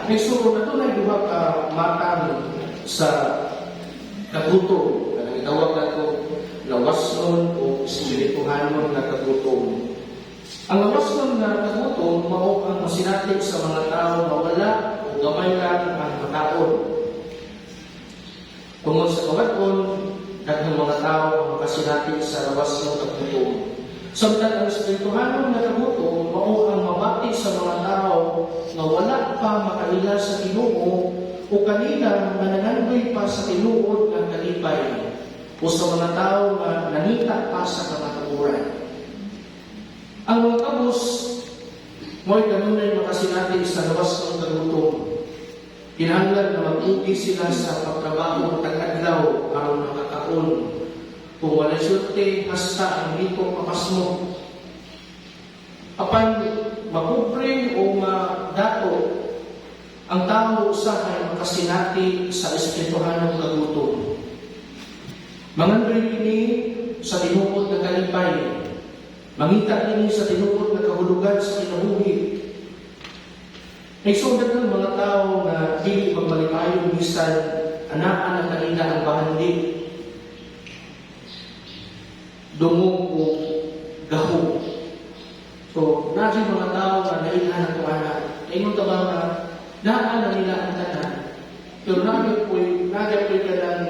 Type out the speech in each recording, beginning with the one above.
May suro na ito na duha ka matang sa kagutom. Ang itawag na ito, lawasnon o espirituhanon na kagutom. Ang lawasnon na kagutom, mao ang masinatig sa mga tao na wala o gamay lang ang mataon. Tungod sa kawaton, daghang mga tao ang makasinatig sa lawasnon na kagutom. Samtang ang espirituhanon na kagutom, mao ang mabati sa mga tao na wala pa makaila sa Ginoo o kanila mananandoy pa sa tinuod ng kalipay o sa mga tao na nanita pa sa kamatuoran. Ang mga kabus, mo'y kanunay makasinatig sa lawas ng kagutom. Kinahanglan na mag-ugi sila sa pagtrabaho ng tag-adlaw aron makakaon. Kung wala syurte, hasta ang dito papasmo. Apan makubre o madato, ang tao usahay makasinati sa espirituhanong kagutom. Mangandoy kini sa tinuod na kalipay. Mangita kini sa tinuod na kahulugan sa kinabuhi. Nagsundan ng mga tao na dili magmalipayon bisan anaan ang kanila ang bahandi. Dungog o gaho. So, natin mga tao na nailahan ang kuwana. Ingon ka ba na naan na nila ang tanan? Pero nagyan po'y ka ng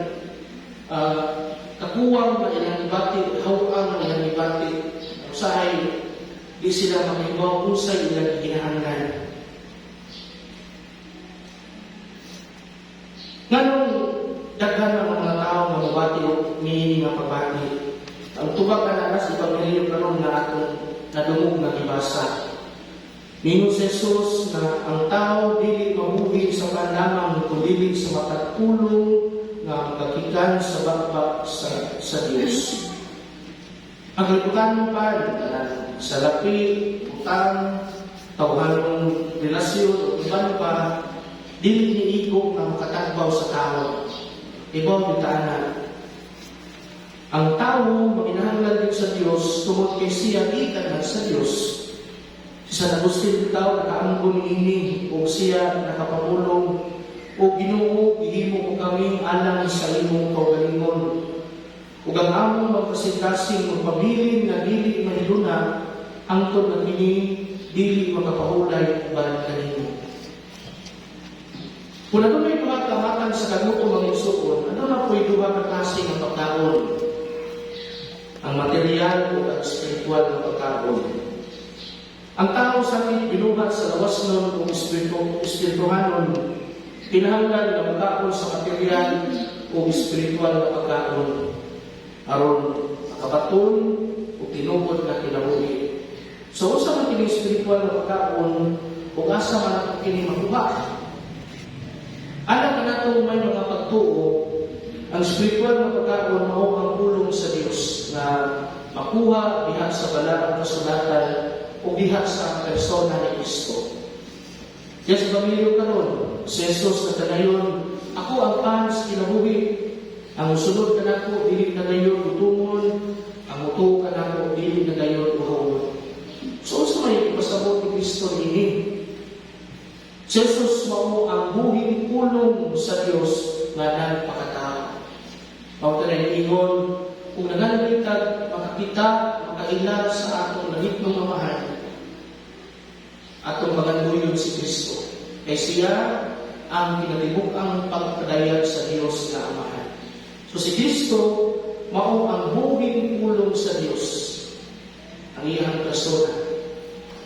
kakuwang na ilang ibati, hawang na ilang ibati. Usahay, di sila makibaw kung sa ilang ginahanggan. Nganong daghan ng mga tao na mabati o may mga pabati. Ang tubag na naras, ipamilyo karon na atong nadungog na ibasa. Ningon si Jesus na ang tao dili mabuhi sa panlamang kundi sa matagpulong na kakikan sa bakbak sa Diyos. Ang kalibutan mo pa, sa lapi, utang, tawhanong relasyon, o iban pa, dili niiko na makatagbaw sa tao. Ibaw yung taanan. Ang tao, maginahanglan din sa Diyos, tungod kay siya ikan sa Diyos. Sa nagustin ng tao, nakaanggon ini, o siya nakapamulong, o Ginoo, ihimo ko kami alang sa imong kaugalingon. Ug ang among magkasintasing magpabilin na dili mahiluna, angkod na kini, dili makapahulay balang kanino. Kung ano may duha kamatan sa kagutom ang isuon, ano na po'y duha ka klase ng pagkaon? Ang material o ang spiritual na pagkaon. Ang tao sa akin binuhat sa lawas nun o espirituhanon, kinahanglan na magkaon sa material o espiritual na pagkaon. Aron makabaton o tinubod na kinabuhi. So, sa mga kining espiritual na pagkaon, o asa man ang kining makuha. Alam na nato may mga pagtuo, ang spiritual na pagkaon mao ang pulong sa Diyos na makuha diha sa balaang kasulatan o diha sa persona ni Kristo. Kaya sa pamilyo karon, si Jesus na kanayon, ako ang pan sa kinabuhi. Ang sunod ka nako, dili na gayon gutumon. Ang uto ka nako, dili na gayon uhawon. So, sa may ipasabot ni Kristo ini, si Jesus mao ang buhing pulong sa Diyos nga nagpakatao. Mao na ingon, kung nanganalitag, makakita, makaila sa atong langitnong mamahan, atong maganduyon si Kristo. Kay siya ang kinatibuk-ang pagpadayag sa Diyos na Amahan. So si Kristo, mao ang buhing pulong sa Diyos. Ang iyang persona.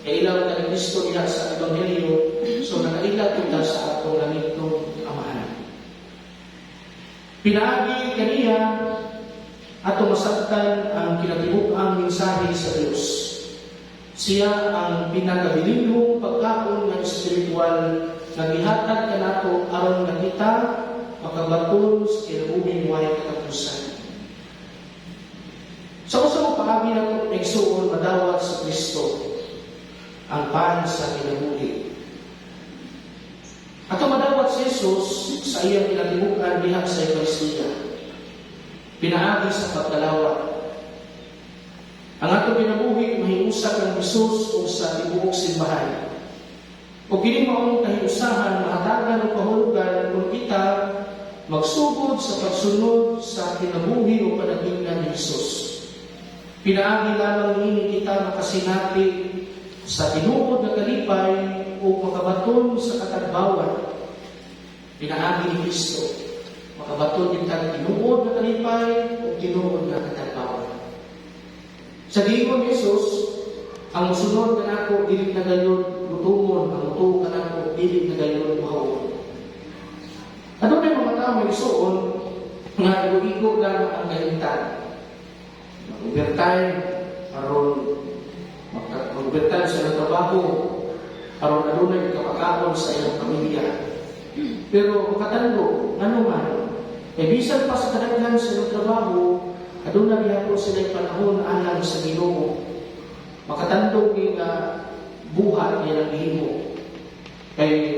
Kailangan na ni Kristo niya sa Ebanghelyo, so nakailan kita sa atong langitnong Amahan. Pinaagi kaniya atong masabtan ang kinatibuk-ang mensahe sa Diyos. Siya ang pinakabilinhong pagkaon ng espiritual na gihatag ka nato aron na kita makabaton sa kinabuhing way katapusan. Sa usang paagi nato igsuon madawat sa Kristo ang pan sa kinabuhi. Ato madawat si Jesus sa iyang kinatibukan diha sa Eucharistia. Pinaagi sa pagdalawa. Ang atong kinabuhi mahiusa kang Jesus o sa tibuok simbahan. O kini maong kahiusahan, mahatagan o pahulugan kung kita magsugod sa pagsunod sa kinabuhi o panagingnan ni Jesus. Pinaagi lamang ini kita makasinati sa tinuod na kalipay o makabaton sa katagbawan. Pinaagi ni Kristo. Makabaton din tayo tinuod na kalipay o tinuod na katagbawan. Sa giingon ni Jesus, ang musunod na ako, dili na gayon lutumon, ang mutuo ka na ako, dili na gayon buhawon. Ano na yung mga tao may isuon nga igo-igo lang ang galintan? Mag-overtime, aron mag-overtime sa ilang trabaho, aron adunay kapakaon sa ilang pamilya. Pero makatando, ano man, bisan pa sa kadaghan sa ilang trabaho, adunay yapo sila yung panahon alang sa Ginoo. Makatando yung buhat niya ng himo. Kay